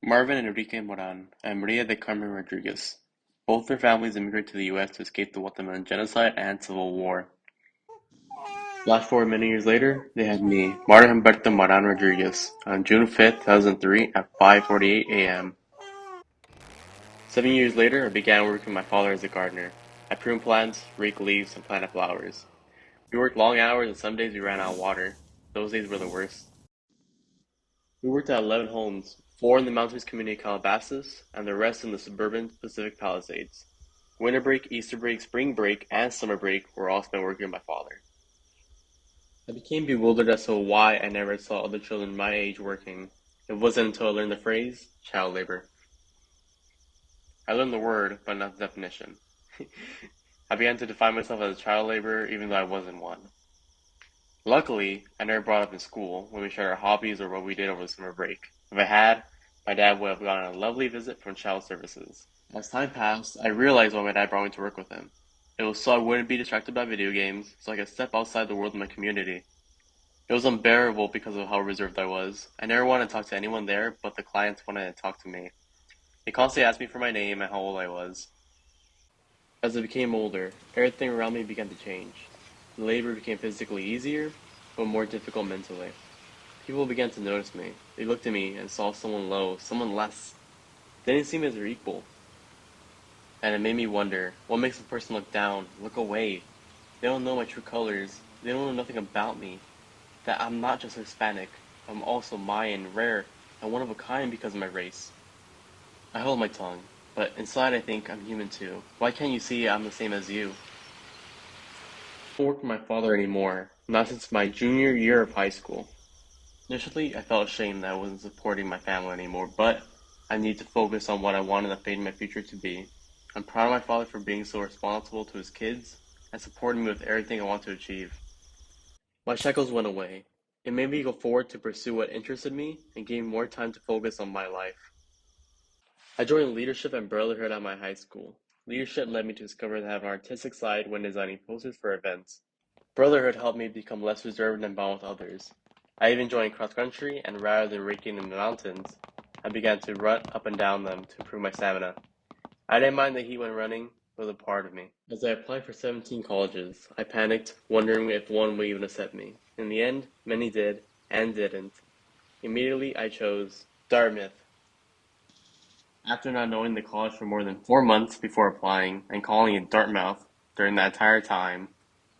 Marvin and Enrique Moran and Maria de Carmen Rodriguez. Both their families immigrated to the U.S. to escape the Guatemalan genocide and civil war. Flash forward many years later, they had me, Martyn Moran Rodriguez, on June 5th, 2003 at 5:48 a.m. 7 years later, I began working with my father as a gardener. I pruned plants, raked leaves, and planted flowers. We worked long hours and some days we ran out of water. Those days were the worst. We worked at 11 homes, 4 in the mountainous community of Calabasas, and the rest in the suburban Pacific Palisades. Winter break, Easter break, spring break, and summer break were all spent working with my father. I became bewildered as to why I never saw other children my age working. It wasn't until I learned the phrase, child labor. I learned the word, but not the definition. I began to define myself as a child laborer even though I wasn't one. Luckily, I never brought up in school when we shared our hobbies or what we did over the summer break. If I had, my dad would have gotten a lovely visit from child services. As time passed, I realized why my dad brought me to work with him. It was so I wouldn't be distracted by video games, so I could step outside the world of my community. It was unbearable because of how reserved I was. I never wanted to talk to anyone there, but the clients wanted to talk to me. They constantly asked me for my name and how old I was. As I became older, everything around me began to change. The labor became physically easier, but more difficult mentally. People began to notice me. They looked at me and saw someone low, someone less. They didn't see me as their equal. And it made me wonder, what makes a person look down, look away? They don't know my true colors. They don't know nothing about me. That I'm not just Hispanic. I'm also Mayan, rare, and one of a kind because of my race. I hold my tongue, but inside I think I'm human too. Why can't you see I'm the same as you? I don't work with my father anymore, not since my junior year of high school. Initially, I felt ashamed that I wasn't supporting my family anymore, but I needed to focus on what I wanted the fate of my future to be. I'm proud of my father for being so responsible to his kids and supporting me with everything I want to achieve. My shackles went away. It made me go forward to pursue what interested me and gave me more time to focus on my life. I joined leadership and brotherhood at my high school. Leadership led me to discover that I have an artistic side when designing posters for events. Brotherhood helped me become less reserved and bond with others. I even joined cross country, and rather than raking in the mountains, I began to run up and down them to improve my stamina. I didn't mind the heat when running, it was a part of me. As I applied for 17 colleges, I panicked, wondering if one would even accept me. In the end, many did, and didn't. Immediately, I chose Dartmouth. After not knowing the college for more than 4 months before applying, and calling it Dartmouth during that entire time,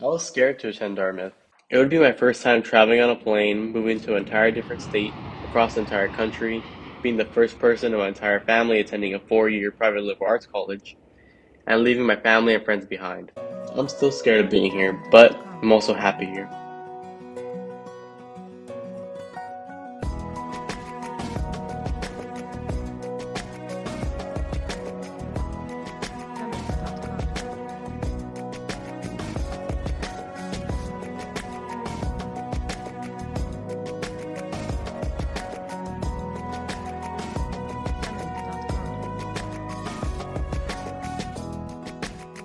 I was scared to attend Dartmouth. It would be my first time traveling on a plane, moving to an entire different state, across the entire country, being the first person in my entire family attending a 4-year private liberal arts college, and leaving my family and friends behind. I'm still scared of being here, but I'm also happy here.